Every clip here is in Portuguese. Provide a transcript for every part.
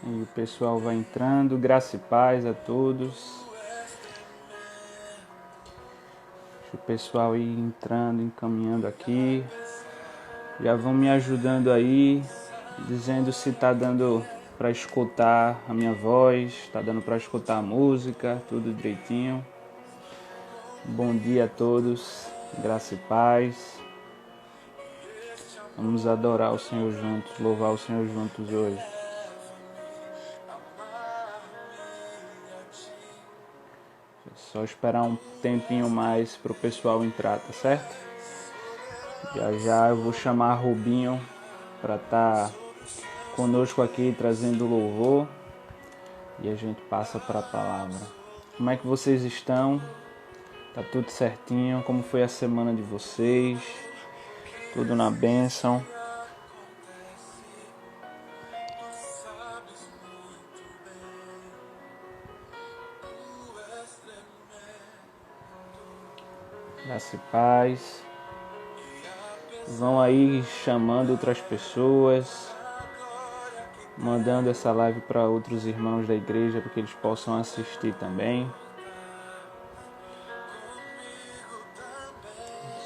E o pessoal vai entrando. Graça e paz a todos. Deixa o pessoal ir entrando, encaminhando aqui. Já vão me ajudando aí, dizendo se tá dando para escutar a minha voz, tá dando para escutar a música, tudo direitinho. Bom dia a todos. Graça e paz. Vamos adorar o Senhor juntos, louvar o Senhor juntos hoje. É só esperar um tempinho mais para o pessoal entrar, tá certo? Já já eu vou chamar Rubinho para estar conosco aqui trazendo louvor e a gente passa para a palavra. Como é que vocês estão? Tá tudo certinho? Como foi a semana de vocês? Tudo na bênção? Graça e paz. Vão aí chamando outras pessoas, mandando essa live para outros irmãos da igreja para que eles possam assistir também.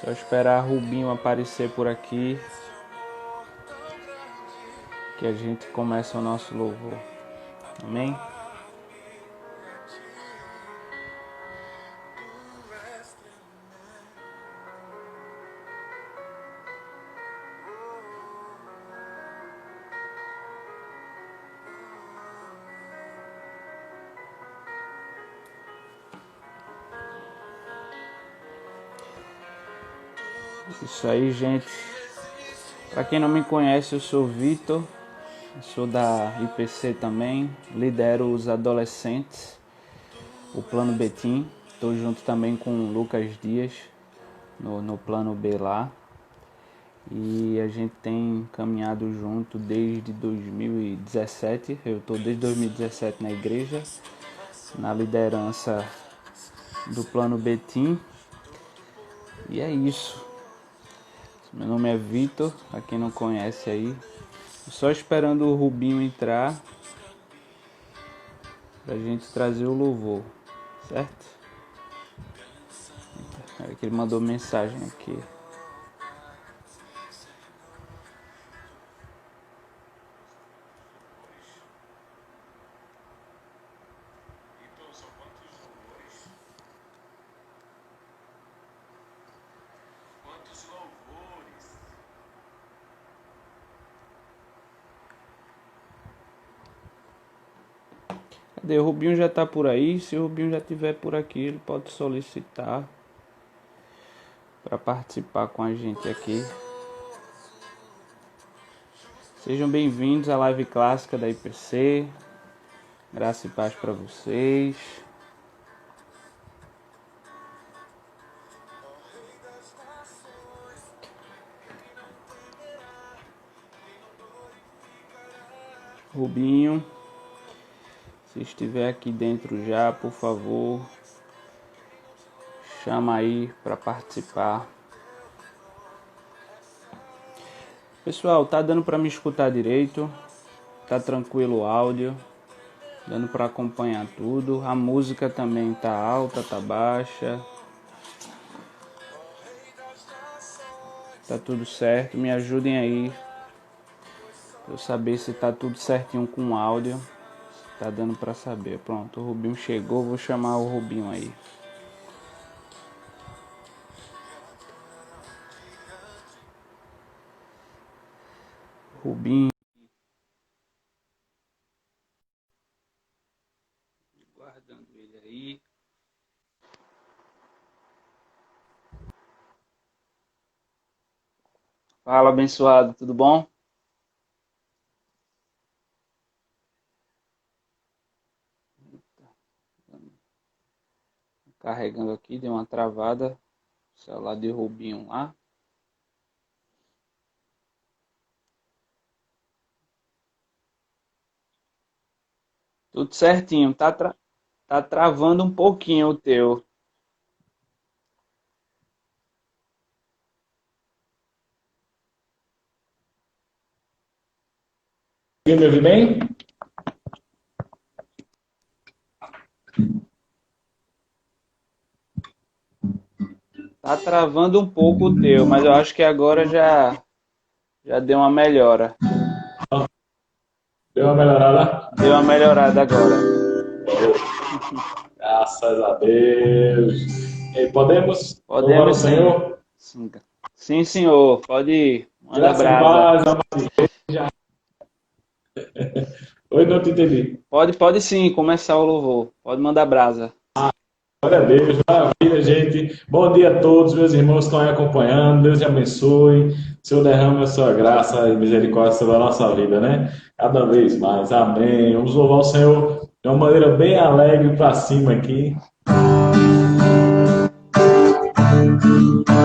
Só esperar Rubinho aparecer por aqui que a gente começa o nosso louvor. Amém? Isso aí, gente. Para quem não me conhece, eu sou Vitor, sou da IPC também, lidero os adolescentes, o Plano Betim. Estou junto também com o Lucas Dias no Plano B lá. E a gente tem caminhado junto desde 2017. Eu estou desde 2017 na igreja, na liderança do Plano Betim. E é isso. Meu nome é Vitor, pra quem não conhece aí. Só esperando o Rubinho entrar pra gente trazer o louvor, certo? É que ele mandou mensagem aqui. Cadê? O Rubinho já tá por aí. Se o Rubinho já estiver por aqui, ele pode solicitar para participar com a gente aqui. Sejam bem-vindos à live clássica da IPC. Graça e paz para vocês. Rubinho, se estiver aqui dentro já, por favor, chama aí para participar. Pessoal, tá dando para me escutar direito? Tá tranquilo o áudio? Dando para acompanhar tudo? A música também tá alta, tá baixa? Tá tudo certo? Me ajudem aí pra eu saber se tá tudo certinho com o áudio. Tá dando para saber. Pronto, o Rubinho chegou, vou chamar o Rubinho aí. Rubinho. Guardando ele aí. Fala, abençoado, tudo bom? Carregando aqui, deu uma travada. Celular de Rubinho lá. Tudo certinho, tá travando um pouquinho o teu. Me ouve bem? Tá travando um pouco o teu, mas eu acho que agora já deu uma melhora. Deu uma melhorada? Deu uma melhorada agora. Graças a Deus. E podemos louvar o Podemos sim. Senhor? Sim, sim, senhor. Pode ir. Manda Graça e brasa. paz, amado. Oi, não te entendi. Pode sim começar o louvor. Pode mandar brasa. Glória a Deus, maravilha, gente. Bom dia a todos, meus irmãos que estão aí acompanhando. Deus te abençoe. O Senhor derrame a sua graça e misericórdia sobre a nossa vida, né? Cada vez mais. Amém. Vamos louvar o Senhor de uma maneira bem alegre para cima aqui.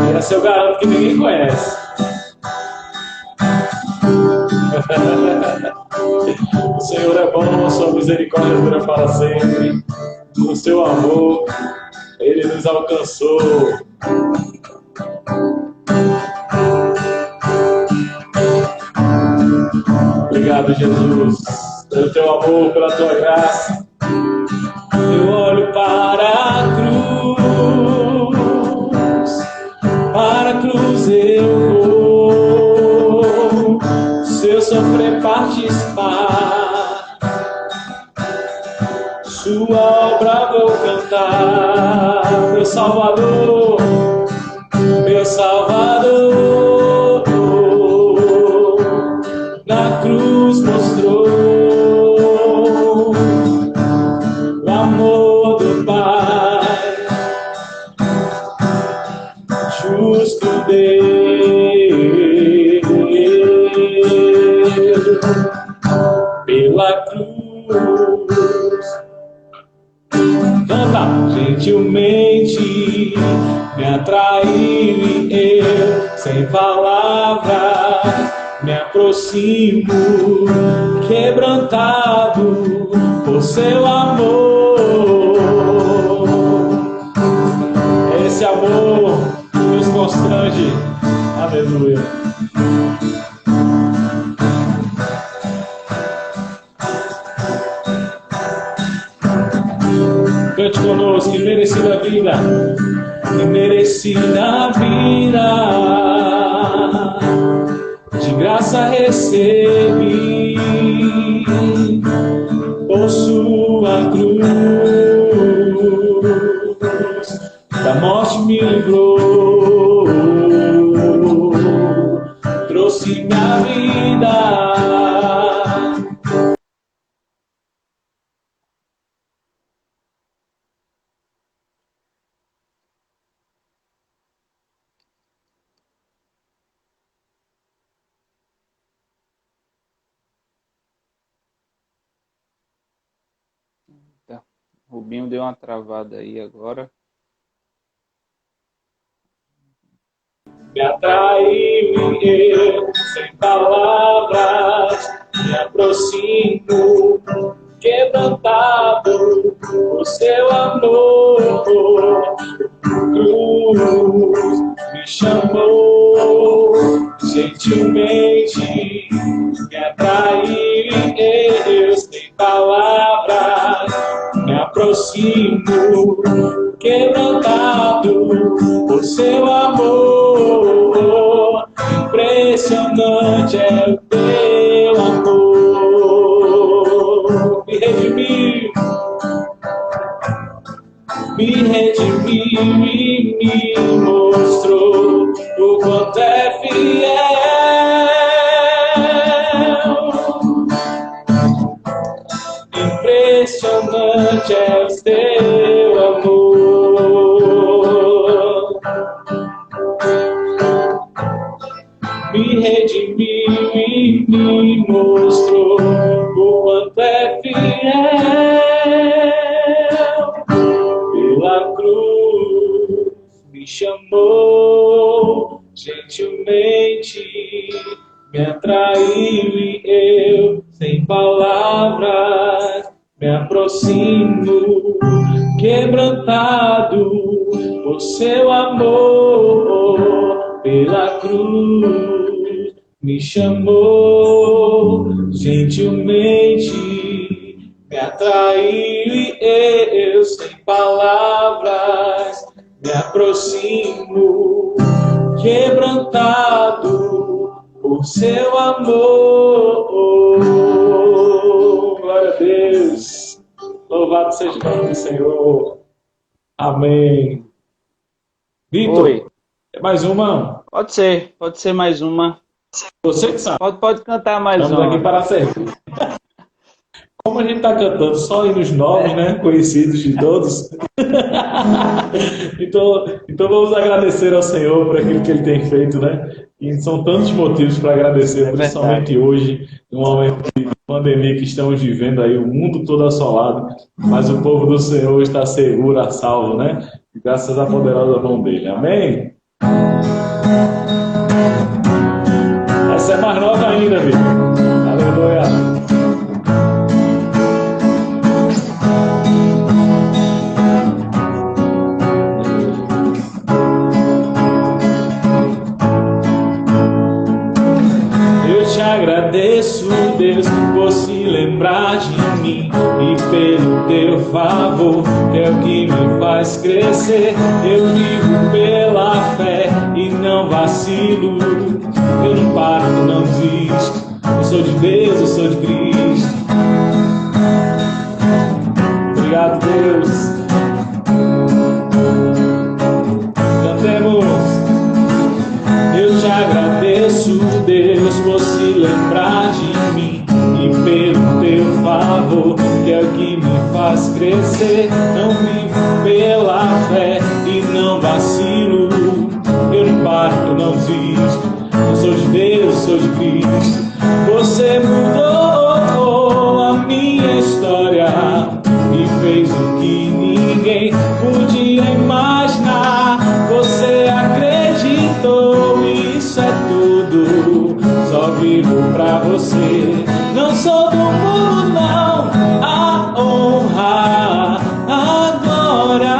E essa eu garanto que ninguém conhece. O Senhor é bom, a sua misericórdia dura para sempre. O seu amor, ele nos alcançou. Obrigado, Jesus, pelo teu amor, pela tua graça. Eu olho para a cruz eu vou. Se eu sofrer participar, sua obra vou cantar. Meu Salvador, meu Salvador, na cruz mostrou o amor do Pai, justo Deus, pela cruz. Canta, gentilmente me atraiu e eu, sem palavras, me aproximo, quebrantado por seu amor. Esse amor nos constrange. Aleluia. Cante conosco, imerecida vida, imerecida vida, de graça recebi, por sua cruz, da morte me livrou, trouxe minha vida. Tá. O Rubinho deu uma travada aí agora. Me atraiu e eu, sem palavras, me aproximo, quebrantado por seu amor. Cruz me chamou, gentilmente me atraiu e eu, sem palavras, me aproximo, quebrantado por seu amor. Impressionante é o teu amor. Me redimiu e me mostrou o quanto é fiel. Impressionante é o teu amor. Me redimiu e me mostrou o quanto é fiel. Pela cruz me chamou, gentilmente me atraiu e eu, sem palavras, me aproximo, quebrantado por seu amor. Pela cruz me chamou, gentilmente me atraiu e eu, sem palavras, me aproximo, por seu amor. Glória a Deus. Louvado seja o nome do Senhor. Amém. Oi. Vitor, mais uma? Pode ser mais uma. Você que sabe. Pode cantar mais Estamos aqui uma. para servir. Como a gente está cantando só hinos novos, né? Conhecidos de todos. então vamos agradecer ao Senhor por aquilo que Ele tem feito, né? E são tantos motivos para agradecer, É principalmente verdade. hoje, num momento de pandemia que estamos vivendo aí, o mundo todo assolado, mas o povo do Senhor está seguro, a salvo, né? Graças à poderosa mão dele. Amém? Essa é mais nova ainda, Vitor. Aleluia. Eu te agradeço, Deus, por se lembrar de mim e pelo teu favor, que é o que me faz crescer. Eu vivo pela fé e não vacilo. Eu não paro, não desisto. Eu sou de Deus, eu sou de Cristo. Obrigado, Deus. Cantemos. Eu te agradeço, Deus, por se lembrar de mim e pelo teu favor, que é o que me faz crescer. Não vivo pela fé e não vacilo. Eu não paro, eu não desisto. Eu sou de Deus, eu sou de Cristo. Você mudou a minha história e fez o que ninguém podia imaginar. Você acreditou, isso é tudo. Só vivo pra você. Não sou do mundo, não. A honra, a glória,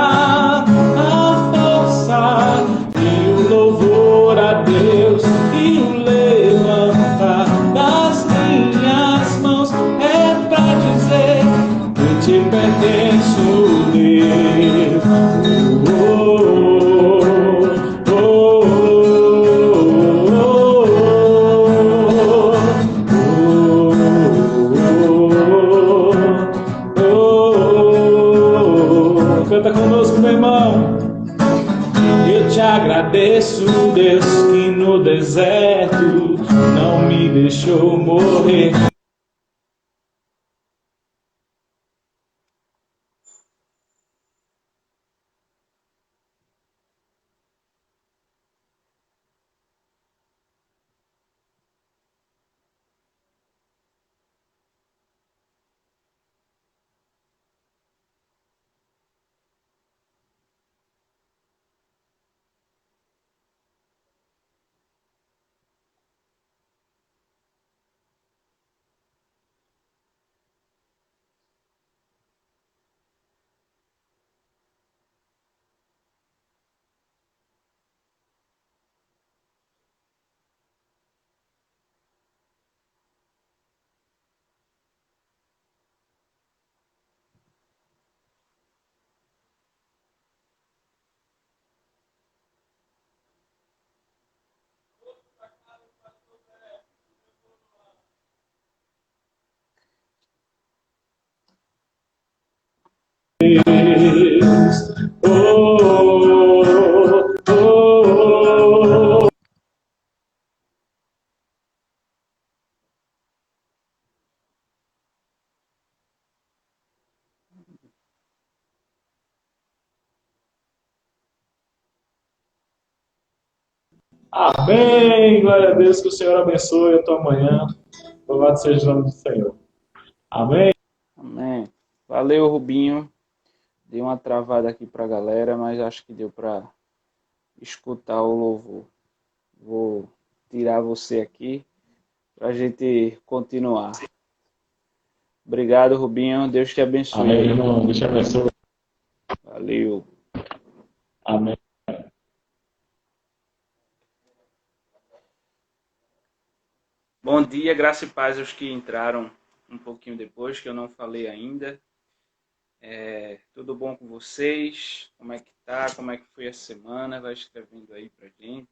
a força e o louvor a Deus e o levantar das minhas mãos é pra dizer que te pertenço, Deus. Canta conosco, meu irmão. Eu te agradeço, Deus, que no deserto não me deixou morrer. Oh, oh, oh. Amém. Glória a Deus, que o Senhor abençoe a tua manhã. Louvado seja o nome do Senhor. Amém. Amém. Valeu, Rubinho. Dei uma travada aqui pra galera, mas acho que deu pra escutar o louvor. Vou tirar você aqui pra gente continuar. Obrigado, Rubinho. Deus te abençoe Amém, aí. irmão. Deus te abençoe. Valeu. Amém. Bom dia, graça e paz aos que entraram um pouquinho depois, que eu não falei ainda. Tudo bom com vocês? Como é que tá? Como é que foi a semana? Vai escrevendo aí pra gente.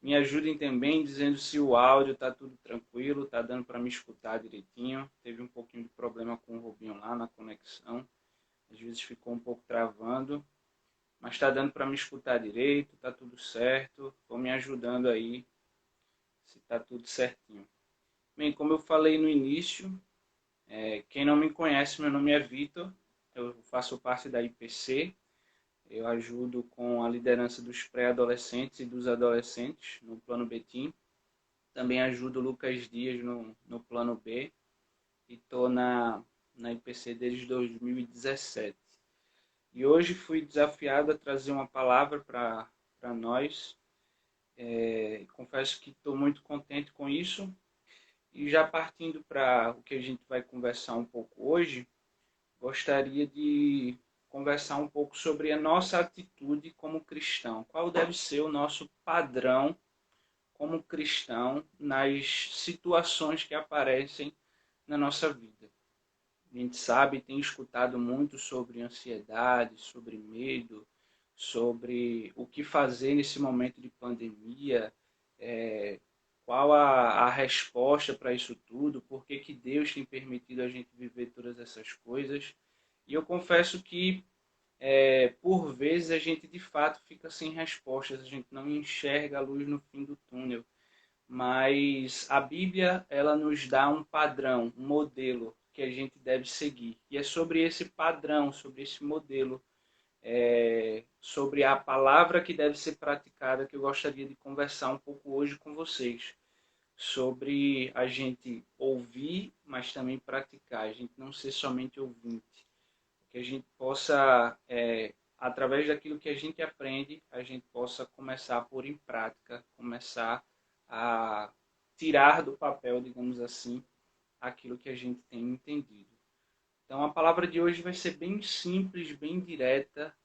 Me ajudem também dizendo se o áudio está tudo tranquilo, está dando para me escutar direitinho. Teve um pouquinho de problema com o Rubinho lá na conexão. Às vezes ficou um pouco travando. Mas está dando para me escutar direito, está tudo certo. Vão me ajudando aí se está tudo certinho. Bem, como eu falei no início, quem não me conhece, meu nome é Vitor. Eu faço parte da IPC. Eu ajudo com a liderança dos pré-adolescentes e dos adolescentes no Plano Betim. Também ajudo o Lucas Dias no Plano B. E estou na IPC desde 2017. E hoje fui desafiado a trazer uma palavra para nós. Confesso que estou muito contente com isso. E já partindo para o que a gente vai conversar um pouco hoje, gostaria de conversar um pouco sobre a nossa atitude como cristão. Qual deve ser o nosso padrão como cristão nas situações que aparecem na nossa vida. A gente sabe, tem escutado muito sobre ansiedade, sobre medo, sobre o que fazer nesse momento de pandemia, qual a resposta para isso tudo, por que Deus tem permitido a gente viver todas essas coisas. E eu confesso que, por vezes, a gente de fato fica sem respostas, a gente não enxerga a luz no fim do túnel. Mas a Bíblia, ela nos dá um padrão, um modelo que a gente deve seguir. E é sobre esse padrão, sobre esse modelo, sobre a palavra que deve ser praticada, que eu gostaria de conversar um pouco hoje com vocês. Sobre a gente ouvir, mas também praticar. A gente não ser somente ouvinte. Que a gente possa, através daquilo que a gente aprende, a gente possa começar a pôr em prática, começar a tirar do papel, digamos assim, aquilo que a gente tem entendido. Então a palavra de hoje vai ser bem simples, bem direta,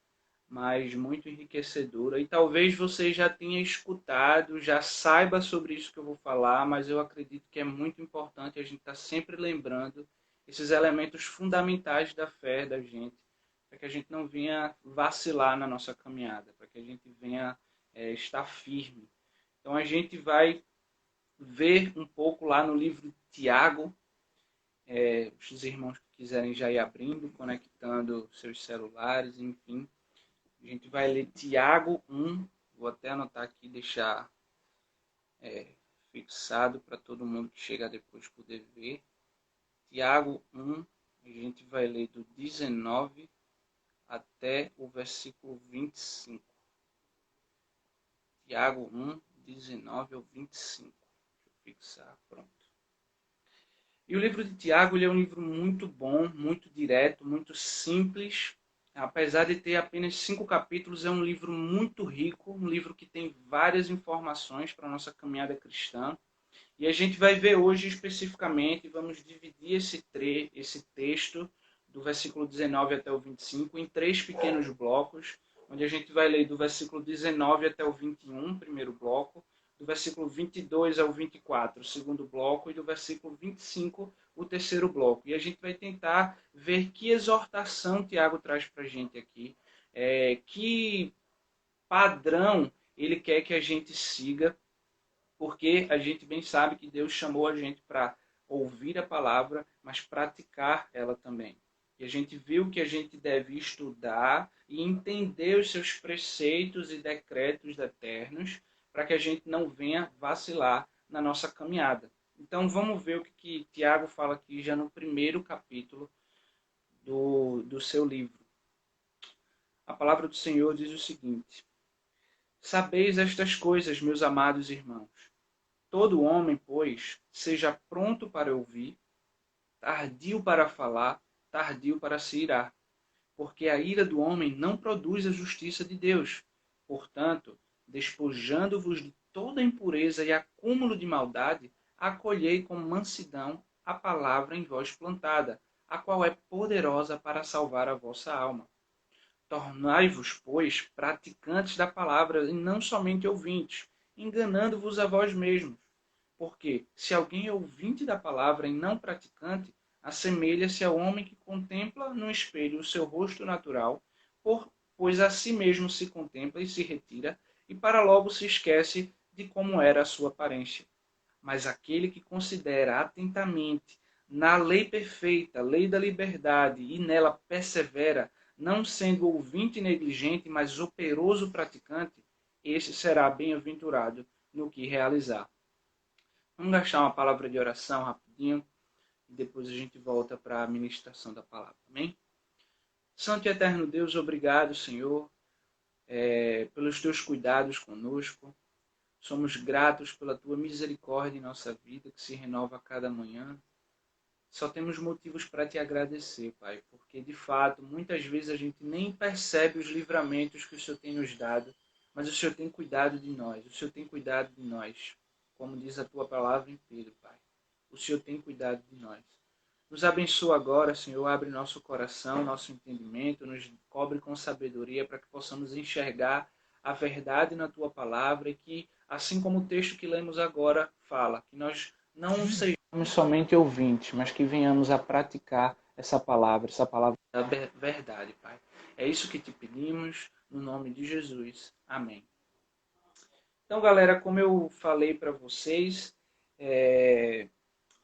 mas muito enriquecedora. E talvez você já tenha escutado, já saiba sobre isso que eu vou falar, mas eu acredito que é muito importante a gente estar sempre lembrando esses elementos fundamentais da fé da gente, para que a gente não venha vacilar na nossa caminhada, para que a gente venha estar firme. Então a gente vai ver um pouco lá no livro de Tiago, os irmãos que quiserem já ir abrindo, conectando seus celulares, enfim. A gente vai ler Tiago 1, vou até anotar aqui e deixar fixado para todo mundo que chegar depois poder ver. Tiago 1, a gente vai ler do 19 até o versículo 25. Tiago 1, 19 ao 25. Deixa eu fixar, pronto. E o livro de Tiago, ele é um livro muito bom, muito direto, muito simples. Apesar de ter apenas 5 capítulos, é um livro muito rico, um livro que tem várias informações para a nossa caminhada cristã. E a gente vai ver hoje especificamente, vamos dividir esse texto, do versículo 19 até o 25, em 3 pequenos blocos, onde a gente vai ler do versículo 19 até o 21, primeiro bloco, do versículo 22 ao 24, o segundo bloco, e do versículo 25, o terceiro bloco. E a gente vai tentar ver que exortação Tiago traz para a gente aqui, que padrão ele quer que a gente siga, porque a gente bem sabe que Deus chamou a gente para ouvir a palavra, mas praticar ela também. E a gente viu que a gente deve estudar e entender os seus preceitos e decretos eternos, para que a gente não venha vacilar na nossa caminhada. Então vamos ver o que Tiago fala aqui já no primeiro capítulo do seu livro. A palavra do Senhor diz o seguinte: Sabeis estas coisas, meus amados irmãos. Todo homem, pois, seja pronto para ouvir, tardio para falar, tardio para se irar. Porque a ira do homem não produz a justiça de Deus. Portanto, despojando-vos de toda impureza e acúmulo de maldade, acolhei com mansidão a palavra em vós plantada, a qual é poderosa para salvar a vossa alma. Tornai-vos, pois, praticantes da palavra e não somente ouvintes, enganando-vos a vós mesmos. Porque, se alguém é ouvinte da palavra e não praticante, assemelha-se ao homem que contempla no espelho o seu rosto natural, pois a si mesmo se contempla e se retira, e para logo se esquece de como era a sua aparência. Mas aquele que considera atentamente na lei perfeita, lei da liberdade, e nela persevera, não sendo ouvinte negligente, mas operoso praticante, esse será bem-aventurado no que realizar. Vamos gastar uma palavra de oração rapidinho e depois a gente volta para a ministração da palavra. Amém? Santo e eterno Deus, obrigado, Senhor, pelos teus cuidados conosco. Somos gratos pela tua misericórdia em nossa vida, que se renova a cada manhã. Só temos motivos para te agradecer, Pai, porque de fato, muitas vezes a gente nem percebe os livramentos que o Senhor tem nos dado, mas o Senhor tem cuidado de nós, o Senhor tem cuidado de nós, como diz a tua palavra em Pedro, Pai. O Senhor tem cuidado de nós. Nos abençoa agora, Senhor, abre nosso coração, nosso entendimento, nos cobre com sabedoria para que possamos enxergar a verdade na tua palavra e que, assim como o texto que lemos agora fala, que nós não sejamos somente ouvintes, mas que venhamos a praticar essa palavra da verdade, Pai. É isso que te pedimos, no nome de Jesus. Amém. Então, galera, como eu falei para vocês,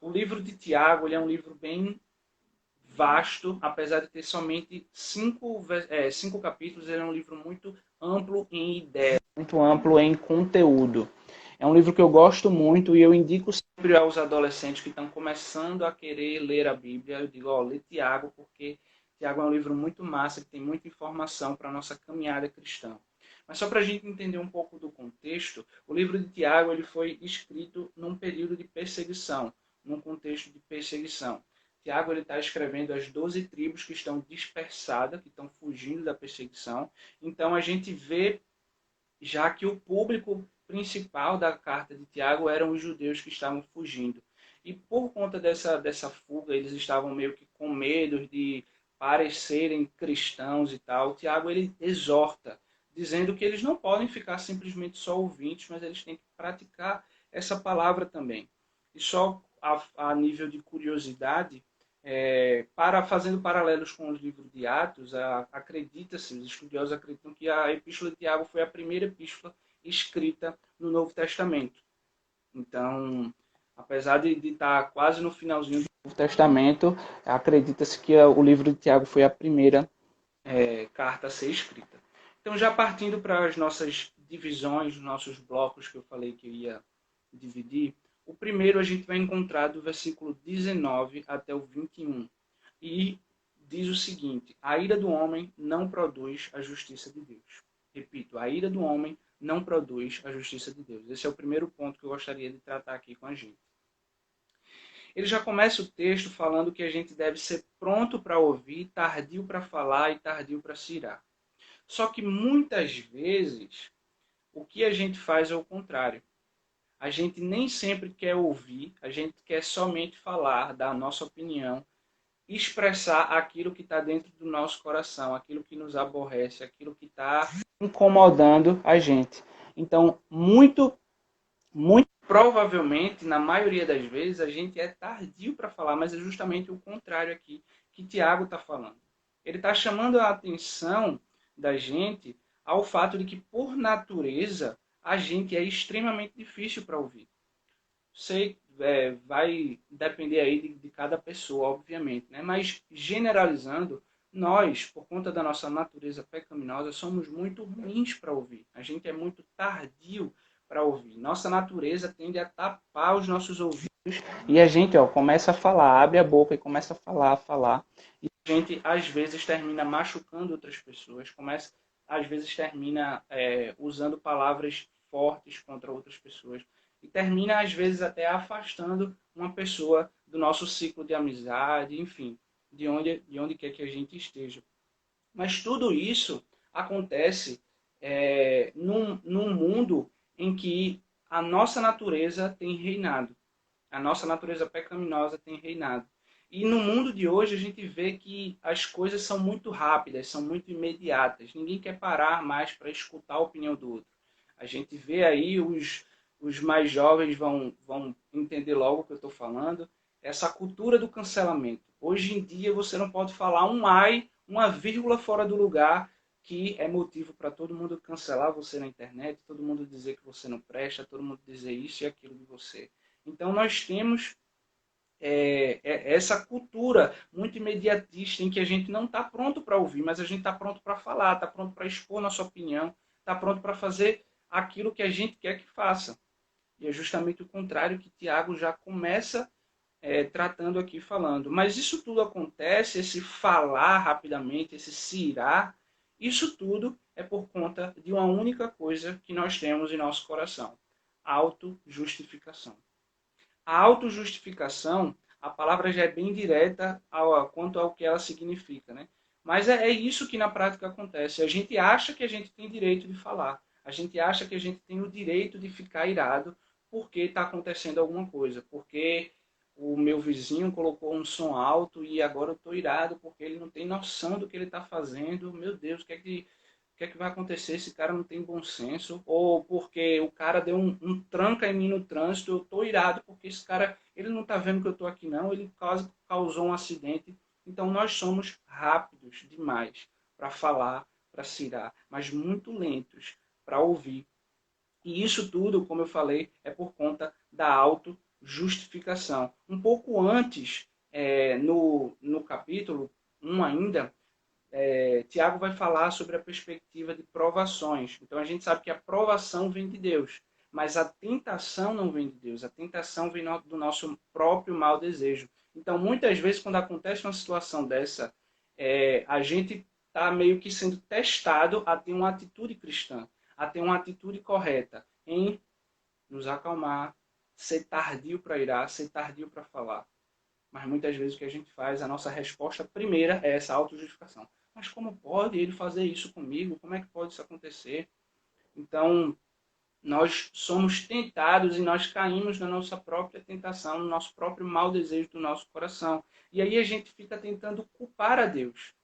o livro de Tiago ele é um livro bem vasto, apesar de ter somente cinco capítulos, ele é um livro muito amplo em ideia, muito amplo em conteúdo. É um livro que eu gosto muito e eu indico sempre aos adolescentes que estão começando a querer ler a Bíblia. Eu digo, lê Tiago, porque Tiago é um livro muito massa, que tem muita informação para a nossa caminhada cristã. Mas só para a gente entender um pouco do contexto, o livro de Tiago ele foi escrito num período de perseguição, num contexto de perseguição. Tiago está escrevendo as 12 tribos que estão dispersadas, que estão fugindo da perseguição. Então a gente vê já que o público principal da carta de Tiago eram os judeus que estavam fugindo. E por conta dessa fuga, eles estavam meio que com medo de parecerem cristãos e tal. Tiago ele exorta, dizendo que eles não podem ficar simplesmente só ouvintes, mas eles têm que praticar essa palavra também. E só a nível de curiosidade, fazendo paralelos com os livros de Atos, acredita-se, os estudiosos acreditam que a Epístola de Tiago foi a primeira epístola escrita no Novo Testamento. Então, apesar de estar quase no finalzinho do Novo Testamento, acredita-se que o livro de Tiago foi a primeira carta a ser escrita. Então, já partindo para as nossas divisões, nossos blocos que eu falei que eu ia dividir, o primeiro a gente vai encontrar do versículo 19 até o 21. E diz o seguinte: a ira do homem não produz a justiça de Deus. Repito, a ira do homem não produz a justiça de Deus. Esse é o primeiro ponto que eu gostaria de tratar aqui com a gente. Ele já começa o texto falando que a gente deve ser pronto para ouvir, tardio para falar e tardio para se irar. Só que muitas vezes o que a gente faz é o contrário. A gente nem sempre quer ouvir, a gente quer somente falar, dar a nossa opinião, expressar aquilo que está dentro do nosso coração, aquilo que nos aborrece, aquilo que está incomodando a gente. Então, muito provavelmente, na maioria das vezes, a gente é tardio para falar, mas é justamente o contrário aqui que Tiago está falando. Ele está chamando a atenção da gente ao fato de que, por natureza, a gente é extremamente difícil para ouvir. Sei, vai depender aí de cada pessoa, obviamente, né? Mas, generalizando, nós, por conta da nossa natureza pecaminosa, somos muito ruins para ouvir. A gente é muito tardio para ouvir. Nossa natureza tende a tapar os nossos ouvidos e a gente começa a falar, abre a boca e começa a falar. E a gente, às vezes, termina machucando outras pessoas, às vezes, termina usando palavras fortes contra outras pessoas. E termina, às vezes, até afastando uma pessoa do nosso ciclo de amizade, enfim, de onde quer que a gente esteja. Mas tudo isso acontece num mundo em que a nossa natureza tem reinado. A nossa natureza pecaminosa tem reinado. E no mundo de hoje a gente vê que as coisas são muito rápidas, são muito imediatas. Ninguém quer parar mais para escutar a opinião do outro. A gente vê aí os mais jovens vão entender logo o que eu estou falando. Essa cultura do cancelamento. Hoje em dia você não pode falar um ai, uma vírgula fora do lugar, que é motivo para todo mundo cancelar você na internet, todo mundo dizer que você não presta, todo mundo dizer isso e aquilo de você. Então nós temos essa cultura muito imediatista em que a gente não está pronto para ouvir, mas a gente está pronto para falar, está pronto para expor nossa opinião, está pronto para fazer aquilo que a gente quer que faça. E é justamente o contrário que Tiago já começa tratando aqui, falando. Mas isso tudo acontece, esse falar rapidamente, esse se irar, isso tudo é por conta de uma única coisa que nós temos em nosso coração: autojustificação. A autojustificação, a palavra já é bem direta quanto ao que ela significa, né? Mas é isso que na prática acontece. A gente acha que a gente tem direito de falar. A gente acha que a gente tem o direito de ficar irado porque está acontecendo alguma coisa. Porque o meu vizinho colocou um som alto e agora eu estou irado porque ele não tem noção do que ele está fazendo. Meu Deus, o que é que vai acontecer? Esse cara não tem bom senso, ou porque o cara deu um tranca em mim no trânsito, eu tô irado porque esse cara, ele não tá vendo que eu tô aqui não, ele quase causou um acidente. Então nós somos rápidos demais para falar, para se irar, mas muito lentos para ouvir. E isso tudo, como eu falei, é por conta da autojustificação. Um pouco antes, no capítulo 1 ainda, Tiago vai falar sobre a perspectiva de provações. Então a gente sabe que a provação vem de Deus, mas a tentação não vem de Deus. A tentação vem do nosso próprio mau desejo. Então muitas vezes quando acontece uma situação dessa, a gente está meio que sendo testado a ter uma atitude cristã, a ter uma atitude correta, em nos acalmar, ser tardio para irar, ser tardio para falar. Mas muitas vezes o que a gente faz, a nossa resposta primeira é essa autojustificação. Mas como pode ele fazer isso comigo? Como é que pode isso acontecer? Então, nós somos tentados e nós caímos na nossa própria tentação, no nosso próprio mau desejo do nosso coração. E aí a gente fica tentando culpar a Deus.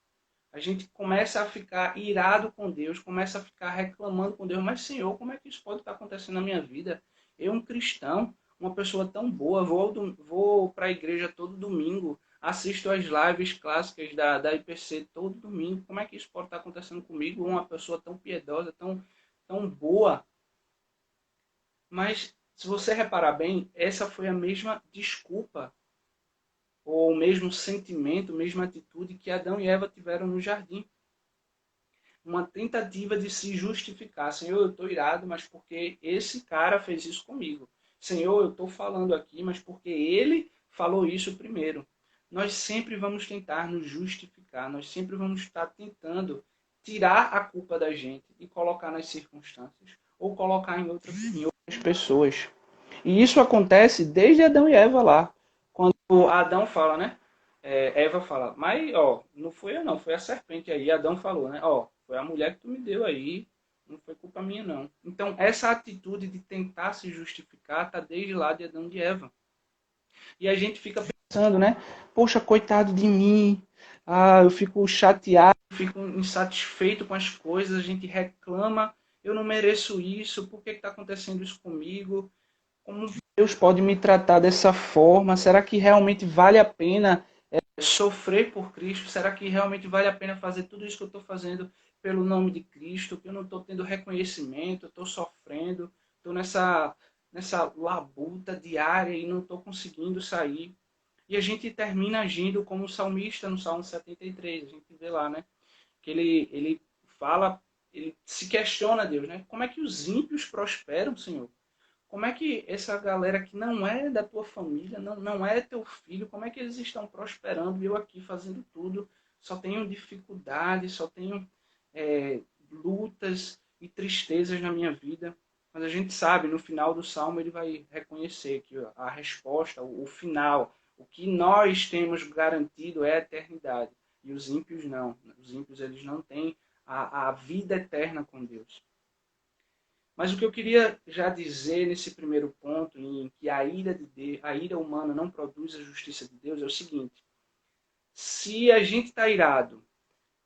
A gente começa a ficar irado com Deus, começa a ficar reclamando com Deus. Mas, Senhor, como é que isso pode estar acontecendo na minha vida? Eu, um cristão, uma pessoa tão boa, vou para a igreja todo domingo, assisto às lives clássicas da IPC todo domingo. Como é que isso pode estar acontecendo comigo? Uma pessoa tão piedosa, tão boa. Mas, se você reparar bem, essa foi a mesma desculpa, ou o mesmo sentimento, a mesma atitude que Adão e Eva tiveram no jardim. Uma tentativa de se justificar. Senhor, eu estou irado, mas porque esse cara fez isso comigo. Senhor, eu estou falando aqui, mas porque ele falou isso primeiro. Nós sempre vamos tentar nos justificar, nós sempre vamos estar tentando tirar a culpa da gente e colocar nas circunstâncias, ou colocar em outras pessoas. E isso acontece desde Adão e Eva lá. Quando Adão fala, né? Eva fala, mas não foi eu não, foi a serpente aí. Adão falou, né? Foi a mulher que tu me deu aí, não foi culpa minha não. Então essa atitude de tentar se justificar está desde lá de Adão e de Eva. E a gente fica pensando, né? Poxa, coitado de mim. Eu fico chateado, fico insatisfeito com as coisas, a gente reclama, eu não mereço isso, por que está acontecendo isso comigo? Como Deus pode me tratar dessa forma? Será que realmente vale a pena sofrer por Cristo? Será que realmente vale a pena fazer tudo isso que eu estou fazendo pelo nome de Cristo? Que eu não estou tendo reconhecimento, eu estou sofrendo, estou nessa labuta diária e não estou conseguindo sair. E a gente termina agindo como o salmista no Salmo 73. A gente vê lá, né? Que ele fala, ele se questiona a Deus, né? Como é que os ímpios prosperam, Senhor? Como é que essa galera que não é da tua família, não é teu filho, como é que eles estão prosperando e eu aqui fazendo tudo? Só tenho dificuldades, só tenho lutas e tristezas na minha vida. Mas a gente sabe, no final do Salmo, ele vai reconhecer que a resposta, o final, o que nós temos garantido é a eternidade. E os ímpios não. Os ímpios eles não têm a vida eterna com Deus. Mas o que eu queria já dizer nesse primeiro ponto, em que a ira humana não produz a justiça de Deus, é o seguinte: se a gente está irado,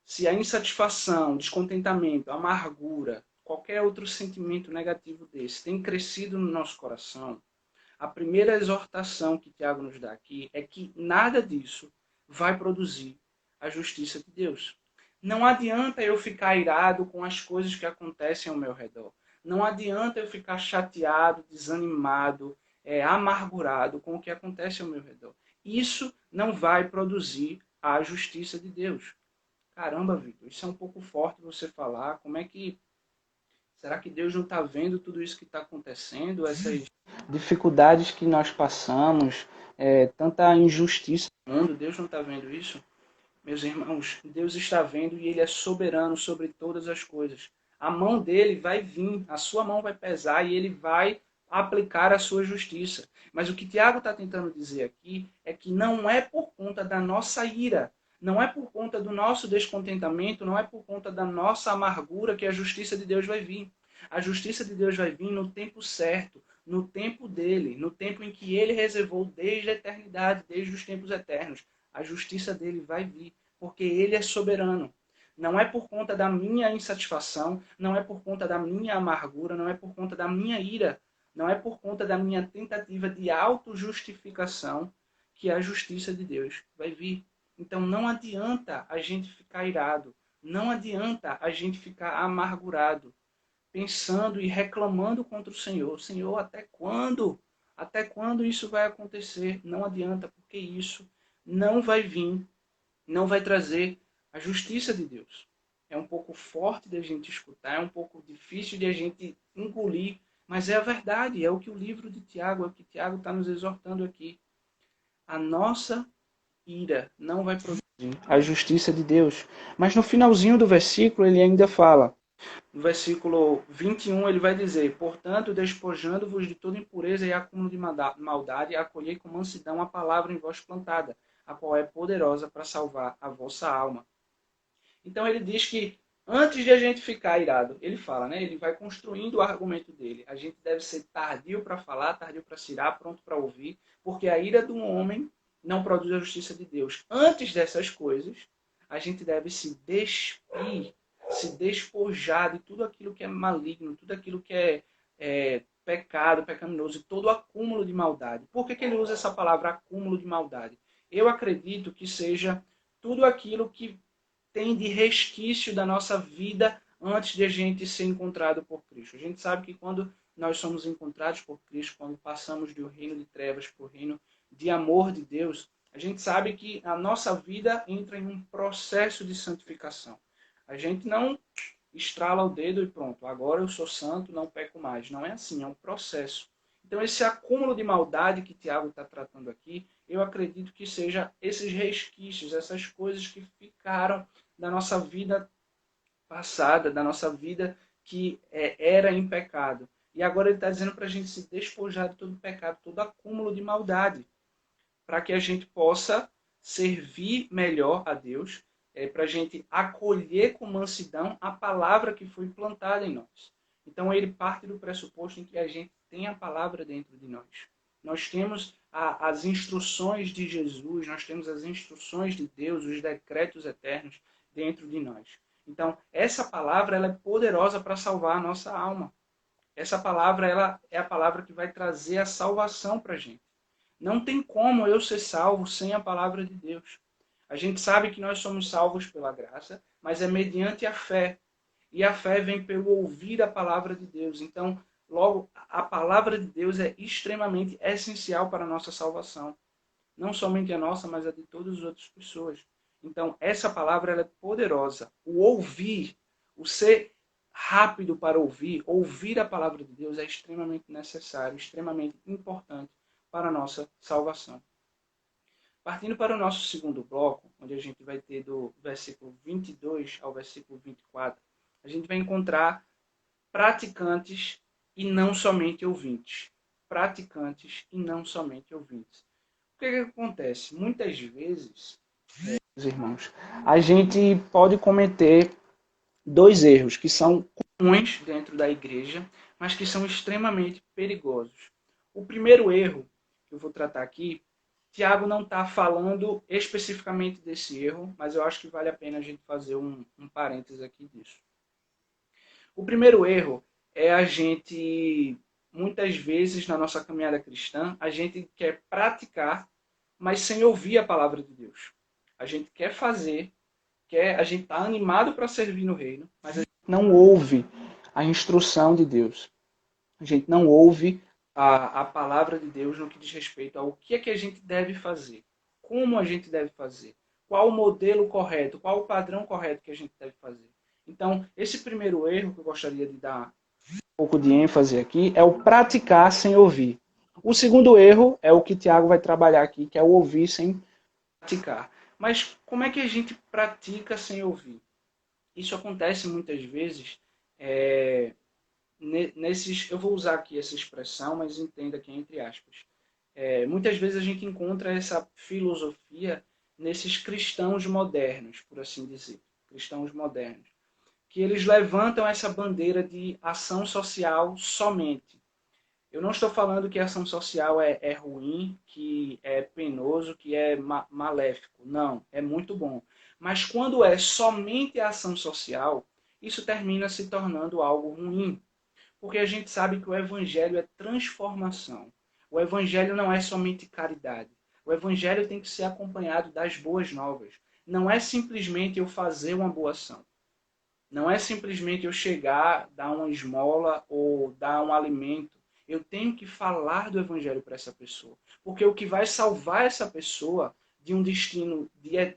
se a insatisfação, descontentamento, amargura, qualquer outro sentimento negativo desse tem crescido no nosso coração, a primeira exortação que Tiago nos dá aqui é que nada disso vai produzir a justiça de Deus. Não adianta eu ficar irado com as coisas que acontecem ao meu redor. Não adianta eu ficar chateado, desanimado, amargurado com o que acontece ao meu redor. Isso não vai produzir a justiça de Deus. Caramba, Vitor, isso é um pouco forte você falar. Como é que... Será que Deus não está vendo tudo isso que está acontecendo? Essas dificuldades que nós passamos, tanta injustiça no mundo, Deus não está vendo isso? Meus irmãos, Deus está vendo e Ele é soberano sobre todas as coisas. A mão dele vai vir, a sua mão vai pesar e Ele vai aplicar a sua justiça. Mas o que Tiago está tentando dizer aqui é que não é por conta da nossa ira, não é por conta do nosso descontentamento, não é por conta da nossa amargura que a justiça de Deus vai vir. A justiça de Deus vai vir no tempo certo, no tempo dele, no tempo em que ele reservou desde a eternidade, desde os tempos eternos. A justiça dele vai vir, porque ele é soberano. Não é por conta da minha insatisfação, não é por conta da minha amargura, não é por conta da minha ira, não é por conta da minha tentativa de autojustificação que a justiça de Deus vai vir. Então não adianta a gente ficar irado, não adianta a gente ficar amargurado, pensando e reclamando contra o Senhor. Senhor, até quando? Até quando isso vai acontecer? Não adianta, porque isso não vai vir, não vai trazer a justiça de Deus. É um pouco forte de a gente escutar, é um pouco difícil de a gente engolir, mas é a verdade, é o que o livro de Tiago, é o que Tiago está nos exortando aqui. A nossa ira não vai produzir a justiça de Deus. Mas no finalzinho do versículo ele ainda fala, no versículo 21 ele vai dizer: portanto, despojando-vos de toda impureza e acúmulo de maldade, acolhei com mansidão a palavra em vós plantada, a qual é poderosa para salvar a vossa alma. Então ele diz que antes de a gente ficar irado, ele fala, né? Ele vai construindo o argumento dele. A gente deve ser tardio para falar, tardio para se irar, pronto para ouvir, porque a ira de um homem não produz a justiça de Deus. Antes dessas coisas, a gente deve se despir, se despojar de tudo aquilo que é maligno, tudo aquilo que é pecado, pecaminoso, e todo o acúmulo de maldade. Por que ele usa essa palavra acúmulo de maldade? Eu acredito que seja tudo aquilo que tem de resquício da nossa vida antes de a gente ser encontrado por Cristo. A gente sabe que quando nós somos encontrados por Cristo, quando passamos do reino de trevas para o reino de amor de Deus, a gente sabe que a nossa vida entra em um processo de santificação. A gente não estrala o dedo e pronto, agora eu sou santo, não peco mais. Não é assim, é um processo. Então esse acúmulo de maldade que Tiago está tratando aqui, eu acredito que seja esses resquícios, essas coisas que ficaram da nossa vida passada, da nossa vida que era em pecado. E agora ele está dizendo para a gente se despojar de todo pecado, todo acúmulo de maldade, para que a gente possa servir melhor a Deus, para a gente acolher com mansidão a palavra que foi plantada em nós. Então ele parte do pressuposto em que a gente tem a palavra dentro de nós. Nós temos as instruções de Jesus, nós temos as instruções de Deus, os decretos eternos dentro de nós. Então, essa palavra ela é poderosa para salvar a nossa alma. Essa palavra ela é a palavra que vai trazer a salvação para a gente. Não tem como eu ser salvo sem a palavra de Deus. A gente sabe que nós somos salvos pela graça, mas é mediante a fé. E a fé vem pelo ouvir a palavra de Deus. Então, logo, a palavra de Deus é extremamente essencial para a nossa salvação. Não somente a nossa, mas a de todas as outras pessoas. Então, essa palavra ela é poderosa. O ouvir, o ser rápido para ouvir a palavra de Deus é extremamente necessário, extremamente importante para a nossa salvação. Partindo para o nosso segundo bloco, onde a gente vai ter do versículo 22 ao versículo 24, a gente vai encontrar praticantes e não somente ouvintes. Praticantes e não somente ouvintes. O que acontece? Muitas vezes, meus irmãos, a gente pode cometer dois erros que são comuns dentro da igreja, mas que são extremamente perigosos. O primeiro erro que eu vou tratar aqui, Tiago não está falando especificamente desse erro, mas eu acho que vale a pena a gente fazer um parênteses aqui disso. O primeiro erro é a gente, muitas vezes na nossa caminhada cristã, a gente quer praticar, mas sem ouvir a palavra de Deus. A gente quer fazer, a gente está animado para servir no reino, mas a gente não ouve a instrução de Deus. A gente não ouve a palavra de Deus no que diz respeito ao que é que a gente deve fazer, como a gente deve fazer, qual o modelo correto, qual o padrão correto que a gente deve fazer. Então, esse primeiro erro que eu gostaria de dar um pouco de ênfase aqui é o praticar sem ouvir. O segundo erro é o que Tiago vai trabalhar aqui, que é o ouvir sem praticar. Mas como é que a gente pratica sem ouvir? Isso acontece muitas vezes nesses... Eu vou usar aqui essa expressão, mas entenda que é entre aspas. Muitas vezes a gente encontra essa filosofia nesses cristãos modernos, por assim dizer. Cristãos modernos. Que eles levantam essa bandeira de ação social somente. Eu não estou falando que a ação social é ruim, que é penoso, que é maléfico. Não, é muito bom. Mas quando é somente a ação social, isso termina se tornando algo ruim. Porque a gente sabe que o evangelho é transformação. O evangelho não é somente caridade. O evangelho tem que ser acompanhado das boas novas. Não é simplesmente eu fazer uma boa ação. Não é simplesmente eu chegar, dar uma esmola ou dar um alimento. Eu tenho que falar do evangelho para essa pessoa. Porque o que vai salvar essa pessoa de um destino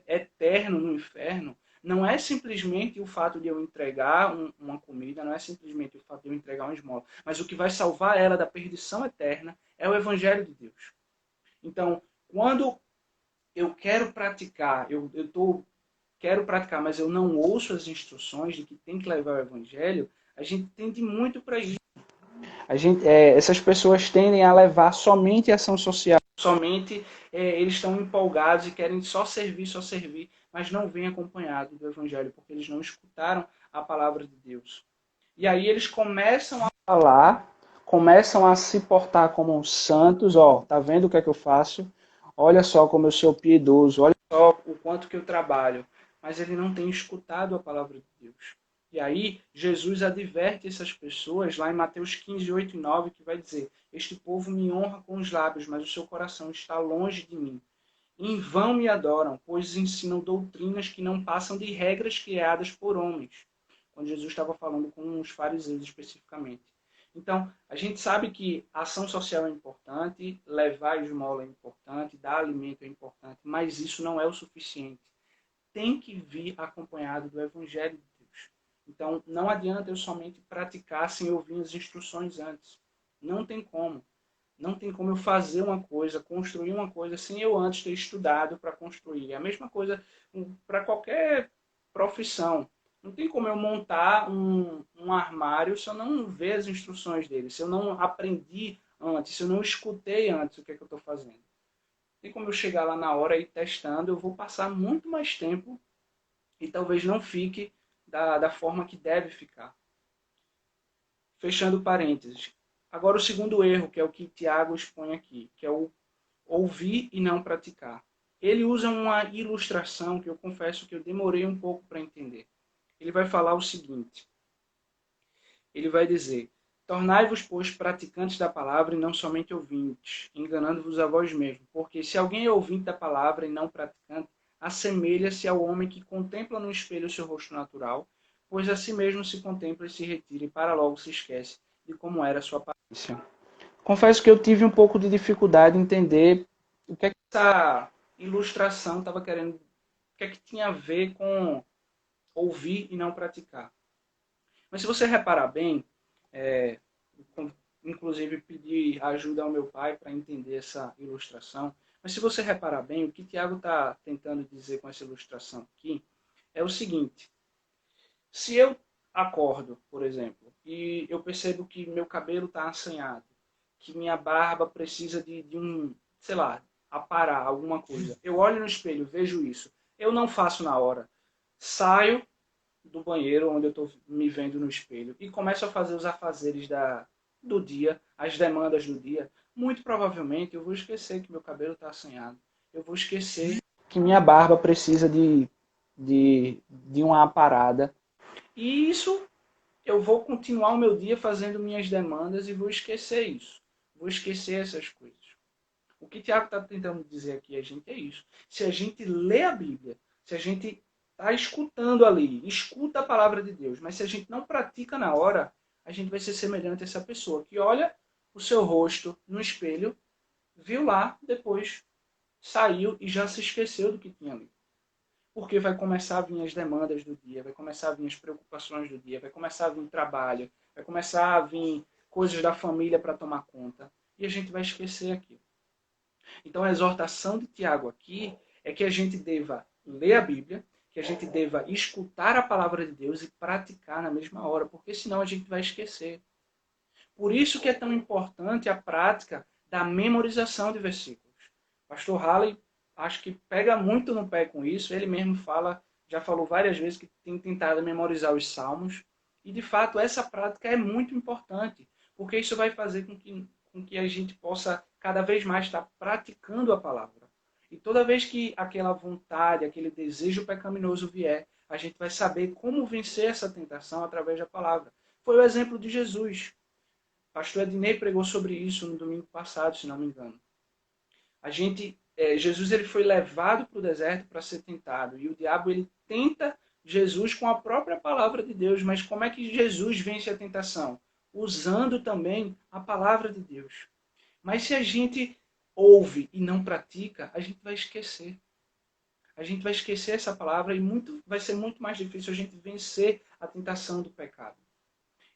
eterno no inferno não é simplesmente o fato de eu entregar uma comida, não é simplesmente o fato de eu entregar uma esmola. Mas o que vai salvar ela da perdição eterna é o evangelho de Deus. Então, quando eu quero praticar, quero praticar, mas eu não ouço as instruções de que tem que levar o evangelho, a gente tende muito para isso. Essas pessoas tendem a levar somente ação social, somente eles estão empolgados e querem só servir, mas não vêm acompanhado do evangelho, porque eles não escutaram a palavra de Deus. E aí eles começam a falar, começam a se portar como santos, tá vendo o que é que eu faço? Olha só como eu sou piedoso, olha só o quanto que eu trabalho. Mas ele não tem escutado a palavra de Deus. E aí, Jesus adverte essas pessoas lá em Mateus 15, 8 e 9, que vai dizer: este povo me honra com os lábios, mas o seu coração está longe de mim. Em vão me adoram, pois ensinam doutrinas que não passam de regras criadas por homens. Quando Jesus estava falando com os fariseus especificamente. Então, a gente sabe que a ação social é importante, levar esmola é importante, dar alimento é importante, mas isso não é o suficiente. Tem que vir acompanhado do Evangelho de Deus. Então, não adianta eu somente praticar sem ouvir as instruções antes. Não tem como. Não tem como eu fazer uma coisa, construir uma coisa, sem eu antes ter estudado para construir. É a mesma coisa para qualquer profissão. Não tem como eu montar um armário se eu não ver as instruções dele, se eu não aprendi antes, se eu não escutei antes o que é que eu estou fazendo. Tem como eu chegar lá na hora e ir testando, eu vou passar muito mais tempo e talvez não fique da forma que deve ficar. Fechando parênteses. Agora o segundo erro, que é o que Tiago expõe aqui, que é o ouvir e não praticar. Ele usa uma ilustração que eu confesso que eu demorei um pouco para entender. Ele vai falar o seguinte. Ele vai dizer: tornai-vos, pois, praticantes da palavra e não somente ouvintes, enganando-vos a vós mesmos. Porque se alguém é ouvinte da palavra e não praticante, assemelha-se ao homem que contempla no espelho o seu rosto natural, pois a si mesmo se contempla e se retira, e para logo se esquece de como era a sua aparência. Confesso que eu tive um pouco de dificuldade em entender o que é que essa ilustração estava querendo, o que é que tinha a ver com ouvir e não praticar. Mas se você reparar bem, é, inclusive pedi ajuda ao meu pai para entender essa ilustração, mas se você reparar bem, o que Tiago está tentando dizer com essa ilustração aqui é o seguinte: se eu acordo, por exemplo, e eu percebo que meu cabelo está assanhado, que minha barba precisa de um, sei lá, aparar alguma coisa, eu olho no espelho, vejo isso, eu não faço na hora, saio do banheiro onde eu estou me vendo no espelho e começo a fazer os afazeres do dia, as demandas do dia, muito provavelmente eu vou esquecer que meu cabelo está assanhado. Eu vou esquecer que minha barba precisa de uma aparada. E isso, eu vou continuar o meu dia fazendo minhas demandas e vou esquecer isso. Vou esquecer essas coisas. O que Tiago está tentando dizer aqui a gente é isso. Se a gente lê a Bíblia, se a gente está escutando ali, escuta a palavra de Deus, mas se a gente não pratica na hora, a gente vai ser semelhante a essa pessoa que olha o seu rosto no espelho, viu lá, depois saiu e já se esqueceu do que tinha ali. Porque vai começar a vir as demandas do dia, vai começar a vir as preocupações do dia, vai começar a vir trabalho, vai começar a vir coisas da família para tomar conta. E a gente vai esquecer aquilo. Então a exortação de Tiago aqui é que a gente deva ler a Bíblia, que a gente deva escutar a palavra de Deus e praticar na mesma hora, porque senão a gente vai esquecer. Por isso que é tão importante a prática da memorização de versículos. Pastor Halley, acho que pega muito no pé com isso. Ele mesmo fala, já falou várias vezes que tem tentado memorizar os salmos. E, de fato, essa prática é muito importante, porque isso vai fazer com que a gente possa cada vez mais estar praticando a palavra. E toda vez que aquela vontade, aquele desejo pecaminoso vier, a gente vai saber como vencer essa tentação através da palavra. Foi o exemplo de Jesus. Pastor Ednei pregou sobre isso no domingo passado, se não me engano. Jesus ele foi levado para o deserto para ser tentado. E o diabo ele tenta Jesus com a própria palavra de Deus. Mas como é que Jesus vence a tentação? Usando também a palavra de Deus. Mas se a gente ouve e não pratica, a gente vai esquecer. A gente vai esquecer essa palavra e vai ser muito mais difícil a gente vencer a tentação do pecado.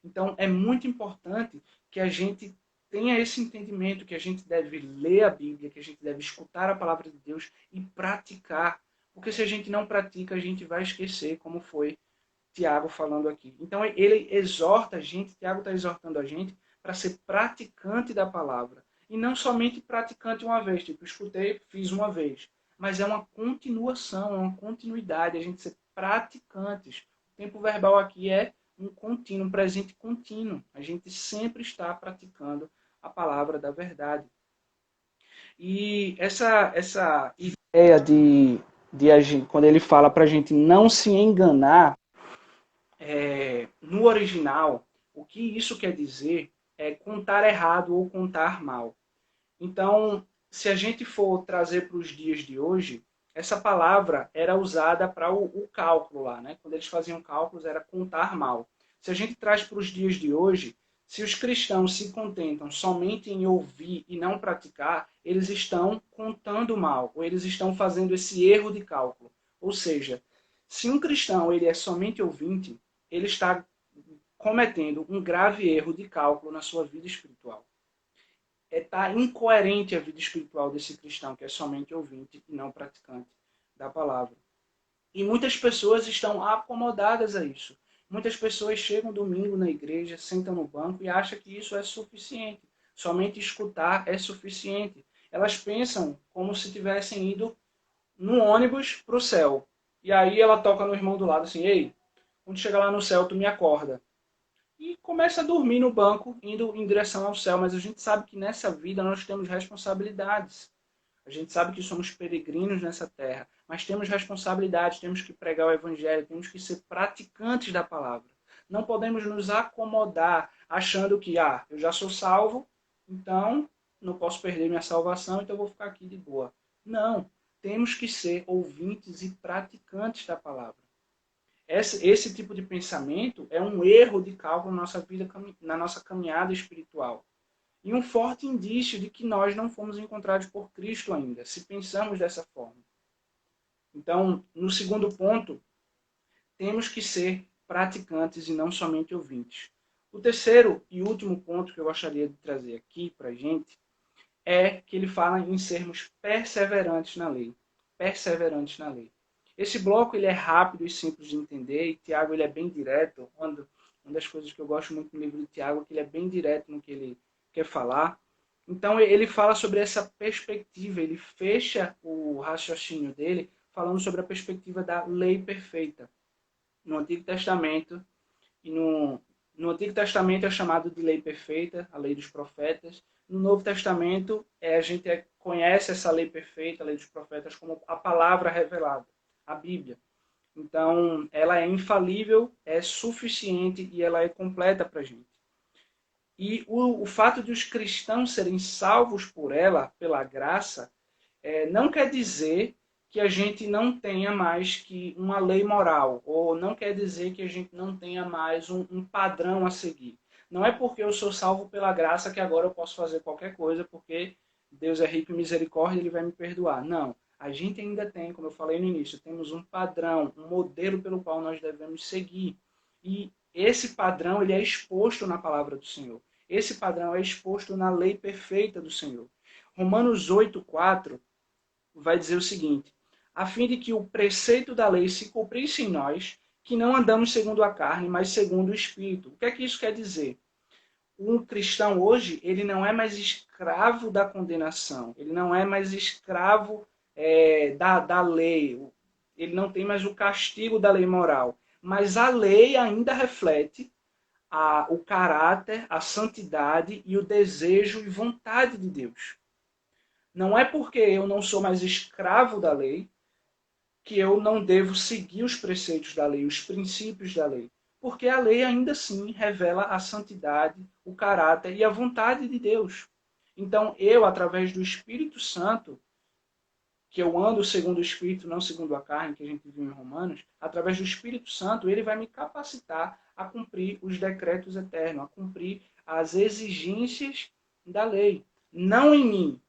Então, é muito importante que a gente tenha esse entendimento, que a gente deve ler a Bíblia, que a gente deve escutar a palavra de Deus e praticar. Porque se a gente não pratica, a gente vai esquecer, como foi Tiago falando aqui. Então, ele exorta a gente, Tiago está exortando a gente para ser praticante da palavra. E não somente praticante uma vez, tipo, escutei, fiz uma vez. Mas é uma continuação, é uma continuidade, a gente ser praticantes. O tempo verbal aqui é um contínuo, um presente contínuo. A gente sempre está praticando a palavra da verdade. E essa ideia de a gente, quando ele fala para a gente não se enganar, no original, o que isso quer dizer é contar errado ou contar mal. Então, se a gente for trazer para os dias de hoje, essa palavra era usada para o cálculo lá, né? Quando eles faziam cálculos, era contar mal. Se a gente traz para os dias de hoje, se os cristãos se contentam somente em ouvir e não praticar, eles estão contando mal, ou eles estão fazendo esse erro de cálculo. Ou seja, se um cristão ele é somente ouvinte, ele está cometendo um grave erro de cálculo na sua vida espiritual. Está incoerente a vida espiritual desse cristão que é somente ouvinte e não praticante da palavra. E muitas pessoas estão acomodadas a isso. Muitas pessoas chegam domingo na igreja, sentam no banco e acham que isso é suficiente. Somente escutar é suficiente. Elas pensam como se tivessem ido num ônibus para o céu. E aí ela toca no irmão do lado assim, ei, quando chegar lá no céu, tu me acorda. E começa a dormir no banco, indo em direção ao céu. Mas a gente sabe que nessa vida nós temos responsabilidades. A gente sabe que somos peregrinos nessa terra, mas temos responsabilidades, temos que pregar o evangelho, temos que ser praticantes da palavra. Não podemos nos acomodar achando que, eu já sou salvo, então não posso perder minha salvação, então eu vou ficar aqui de boa. Não, temos que ser ouvintes e praticantes da palavra. Esse tipo de pensamento é um erro de cálculo na nossa vida, na nossa caminhada espiritual. E um forte indício de que nós não fomos encontrados por Cristo ainda, se pensamos dessa forma. Então, no segundo ponto, temos que ser praticantes e não somente ouvintes. O terceiro e último ponto que eu gostaria de trazer aqui para a gente é que ele fala em sermos perseverantes na lei. Perseverantes na lei. Esse bloco ele é rápido e simples de entender, e Tiago ele é bem direto. Uma das coisas que eu gosto muito no livro de Tiago é que ele é bem direto no que ele quer falar. Então ele fala sobre essa perspectiva, ele fecha o raciocínio dele falando sobre a perspectiva da lei perfeita. No Antigo Testamento, e no Antigo Testamento é chamado de lei perfeita, a lei dos profetas. No Novo Testamento, a gente conhece essa lei perfeita, a lei dos profetas, como a palavra revelada, a Bíblia. Então, ela é infalível, é suficiente e ela é completa para a gente. E o fato de os cristãos serem salvos por ela, pela graça, não quer dizer que a gente não tenha mais que uma lei moral, ou não quer dizer que a gente não tenha mais um padrão a seguir. Não é porque eu sou salvo pela graça que agora eu posso fazer qualquer coisa, porque Deus é rico em misericórdia e Ele vai me perdoar. Não. A gente ainda tem, como eu falei no início, temos um padrão, um modelo pelo qual nós devemos seguir. E esse padrão ele é exposto na palavra do Senhor. Esse padrão é exposto na lei perfeita do Senhor. Romanos 8,4 vai dizer o seguinte: a fim de que o preceito da lei se cumprisse em nós, que não andamos segundo a carne, mas segundo o Espírito. O que é que isso quer dizer? Um cristão hoje, ele não é mais escravo da condenação, ele não é mais escravo da lei, ele não tem mais o castigo da lei moral, mas a lei ainda reflete o caráter, a santidade e o desejo e vontade de Deus. Não é porque eu não sou mais escravo da lei que eu não devo seguir os preceitos da lei, os princípios da lei. Porque a lei ainda assim revela a santidade, o caráter e a vontade de Deus. Então eu, através do Espírito Santo, que eu ando segundo o Espírito, não segundo a carne, que a gente viu em Romanos, através do Espírito Santo, ele vai me capacitar a cumprir os decretos eternos, a cumprir as exigências da lei. Não em mim,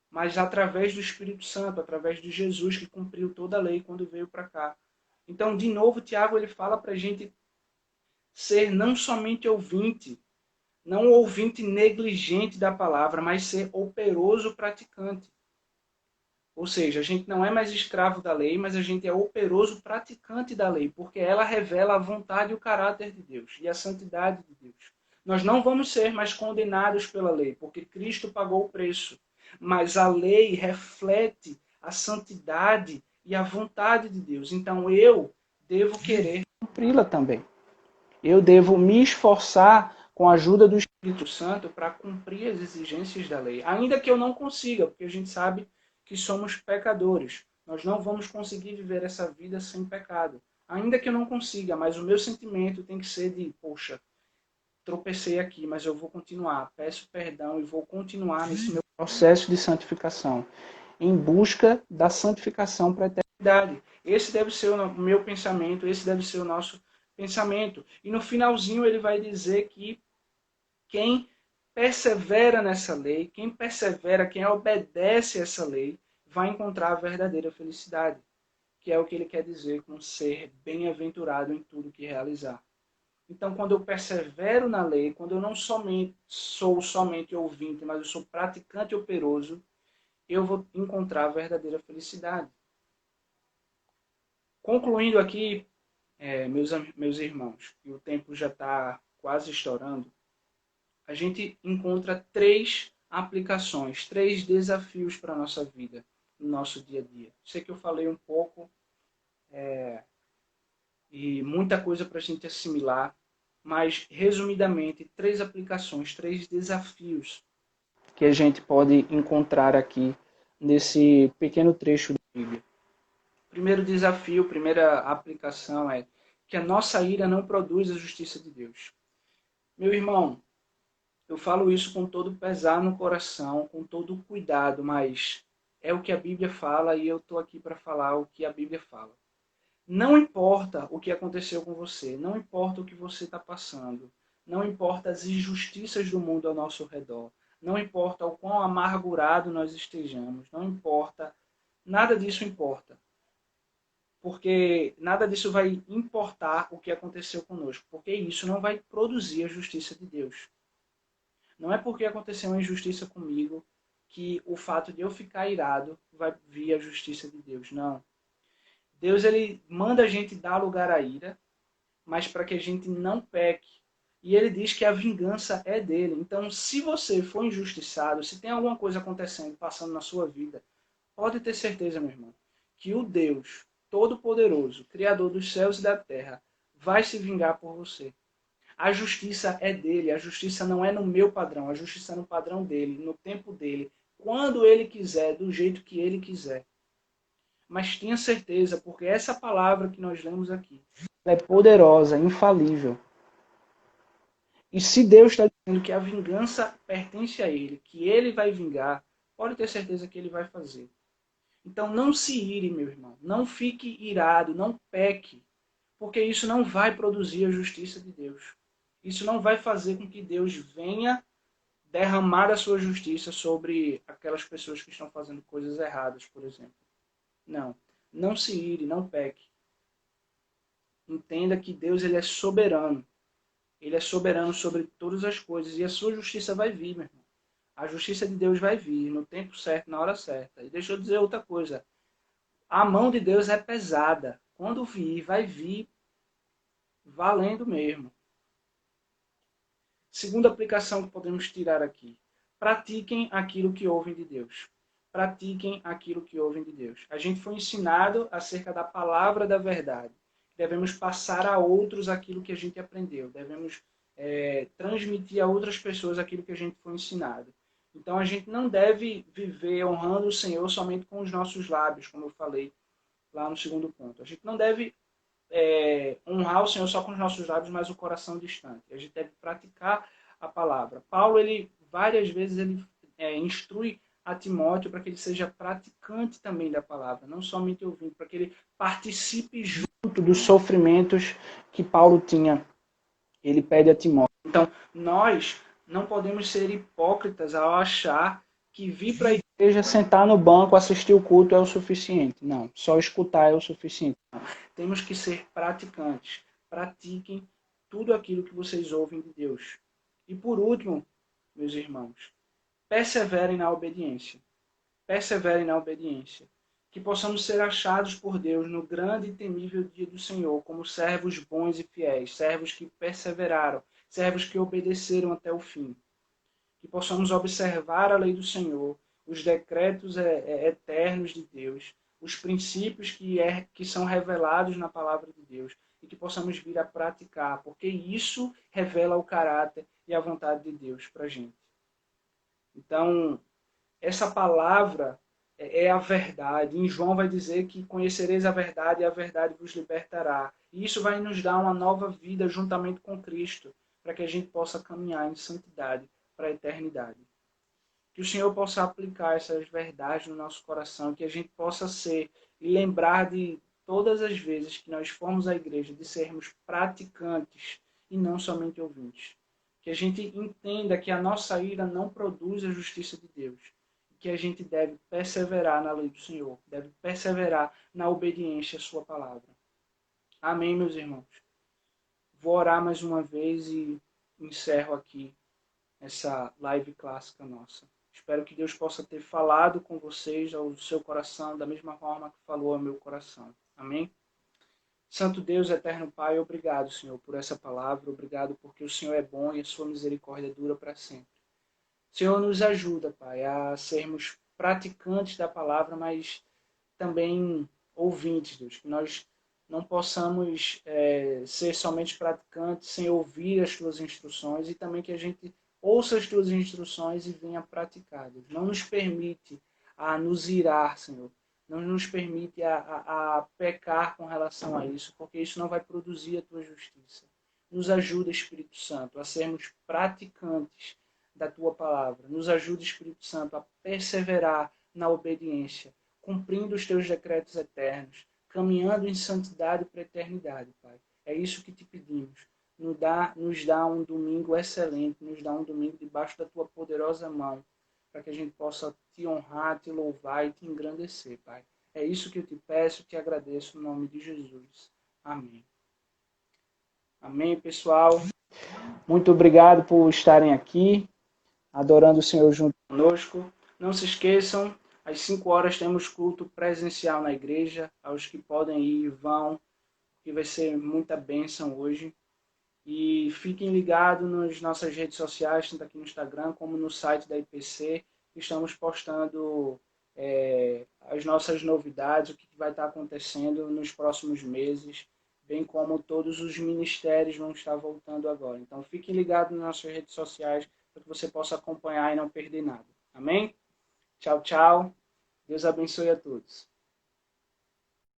mas através do Espírito Santo, através de Jesus que cumpriu toda a lei quando veio para cá. Então, de novo, Tiago ele fala para a gente ser não somente ouvinte, não ouvinte negligente da palavra, mas ser operoso praticante. Ou seja, a gente não é mais escravo da lei, mas a gente é operoso praticante da lei, porque ela revela a vontade e o caráter de Deus e a santidade de Deus. Nós não vamos ser mais condenados pela lei, porque Cristo pagou o preço. Mas a lei reflete a santidade e a vontade de Deus. Então eu devo querer cumpri-la também. Eu devo me esforçar com a ajuda do Espírito Santo para cumprir as exigências da lei. Ainda que eu não consiga, porque a gente sabe que somos pecadores. Nós não vamos conseguir viver essa vida sem pecado. Ainda que eu não consiga, mas o meu sentimento tem que ser de, poxa, tropecei aqui, mas eu vou continuar. Peço perdão e vou continuar nesse meu processo de santificação, em busca da santificação para a eternidade. Esse deve ser o meu pensamento, esse deve ser o nosso pensamento. E no finalzinho ele vai dizer que quem persevera nessa lei, quem persevera, quem obedece a essa lei, vai encontrar a verdadeira felicidade, que é o que ele quer dizer com ser bem-aventurado em tudo que realizar. Então, quando eu persevero na lei, quando eu não sou somente ouvinte, mas eu sou praticante operoso, eu vou encontrar a verdadeira felicidade. Concluindo aqui, meus irmãos, e o tempo já está quase estourando, a gente encontra 3 aplicações, 3 desafios para a nossa vida, no nosso dia a dia. Sei que eu falei um pouco, e muita coisa para a gente assimilar, mas, resumidamente, 3 aplicações, 3 desafios que a gente pode encontrar aqui nesse pequeno trecho da Bíblia. Primeiro desafio, primeira aplicação é que a nossa ira não produz a justiça de Deus. Meu irmão, eu falo isso com todo pesar no coração, com todo cuidado, mas é o que a Bíblia fala e eu estou aqui para falar o que a Bíblia fala. Não importa o que aconteceu com você, não importa o que você está passando, não importa as injustiças do mundo ao nosso redor, não importa o quão amargurado nós estejamos, não importa, nada disso importa. Porque nada disso vai importar o que aconteceu conosco, porque isso não vai produzir a justiça de Deus. Não é porque aconteceu uma injustiça comigo que o fato de eu ficar irado vai vir a justiça de Deus, não. Deus ele manda a gente dar lugar à ira, mas para que a gente não peque. E ele diz que a vingança é dele. Então, se você for injustiçado, se tem alguma coisa acontecendo, passando na sua vida, pode ter certeza, meu irmão, que o Deus Todo-Poderoso, Criador dos céus e da terra, vai se vingar por você. A justiça é dele, a justiça não é no meu padrão, a justiça é no padrão dele, no tempo dele, quando ele quiser, do jeito que ele quiser. Mas tenha certeza, porque essa palavra que nós lemos aqui é poderosa, infalível. E se Deus está dizendo que a vingança pertence a Ele, que Ele vai vingar, pode ter certeza que Ele vai fazer. Então não se ire, meu irmão. Não fique irado, não peque. Porque isso não vai produzir a justiça de Deus. Isso não vai fazer com que Deus venha derramar a sua justiça sobre aquelas pessoas que estão fazendo coisas erradas, por exemplo. Não. Não se ire, não peque. Entenda que Deus ele é soberano. Ele é soberano sobre todas as coisas. E a sua justiça vai vir, meu irmão. A justiça de Deus vai vir no tempo certo, na hora certa. E deixa eu dizer outra coisa. A mão de Deus é pesada. Quando vir, vai vir valendo mesmo. Segunda aplicação que podemos tirar aqui. Pratiquem aquilo que ouvem de Deus. Pratiquem aquilo que ouvem de Deus. A gente foi ensinado acerca da palavra da verdade. Devemos passar a outros aquilo que a gente aprendeu. Devemos transmitir a outras pessoas aquilo que a gente foi ensinado. Então a gente não deve viver honrando o Senhor somente com os nossos lábios, como eu falei lá no segundo ponto. A gente não deve honrar o Senhor só com os nossos lábios, mas o coração distante. A gente deve praticar a palavra. Paulo, várias vezes, ele instrui a Timóteo para que ele seja praticante também da palavra, não somente ouvinte, para que ele participe junto dos sofrimentos que Paulo tinha. Ele pede a Timóteo. Então, nós não podemos ser hipócritas ao achar que vir para a igreja, sentar no banco, assistir o culto é o suficiente. Não, só escutar é o suficiente. Não. Temos que ser praticantes. Pratiquem tudo aquilo que vocês ouvem de Deus. E por último, meus irmãos, perseverem na obediência. Perseverem na obediência. Que possamos ser achados por Deus no grande e temível dia do Senhor, como servos bons e fiéis, servos que perseveraram, servos que obedeceram até o fim. Que possamos observar a lei do Senhor, os decretos eternos de Deus, os princípios que são revelados na palavra de Deus, e que possamos vir a praticar, porque isso revela o caráter e a vontade de Deus para a gente. Então, essa palavra é a verdade. Em João vai dizer que conhecereis a verdade e a verdade vos libertará. E isso vai nos dar uma nova vida juntamente com Cristo, para que a gente possa caminhar em santidade para a eternidade. Que o Senhor possa aplicar essas verdades no nosso coração, que a gente possa ser e lembrar de todas as vezes que nós formos à igreja, de sermos praticantes e não somente ouvintes. Que a gente entenda que a nossa ira não produz a justiça de Deus, que a gente deve perseverar na lei do Senhor, deve perseverar na obediência à sua palavra. Amém, meus irmãos? Vou orar mais uma vez e encerro aqui essa live clássica nossa. Espero que Deus possa ter falado com vocês ao seu coração da mesma forma que falou ao meu coração. Amém? Santo Deus, eterno Pai, obrigado, Senhor, por essa palavra. Obrigado porque o Senhor é bom e a sua misericórdia dura para sempre. Senhor, nos ajuda, Pai, a sermos praticantes da palavra, mas também ouvintes, Deus. Que nós não possamos ser somente praticantes sem ouvir as Tuas instruções e também que a gente ouça as Tuas instruções e venha praticar, Deus. Não nos permite a nos irar, Senhor. Não nos permite a pecar com relação a isso, porque isso não vai produzir a Tua justiça. Nos ajuda, Espírito Santo, a sermos praticantes da Tua palavra. Nos ajuda, Espírito Santo, a perseverar na obediência, cumprindo os Teus decretos eternos, caminhando em santidade para a eternidade, Pai. É isso que te pedimos. Nos dá um domingo excelente, nos dá um domingo debaixo da Tua poderosa mão, para que a gente possa te honrar, te louvar e te engrandecer, Pai. É isso que eu te peço, te agradeço no nome de Jesus. Amém. Amém, pessoal. Muito obrigado por estarem aqui, adorando o Senhor junto conosco. Não se esqueçam, às 5 horas temos culto presencial na igreja. Aos que podem ir, vão, que vai ser muita bênção hoje. E fiquem ligados nas nossas redes sociais, tanto aqui no Instagram como no site da IPC. Estamos postando as nossas novidades, o que vai estar acontecendo nos próximos meses, bem como todos os ministérios vão estar voltando agora. Então fiquem ligados nas nossas redes sociais para que você possa acompanhar e não perder nada. Amém? Tchau, tchau. Deus abençoe a todos.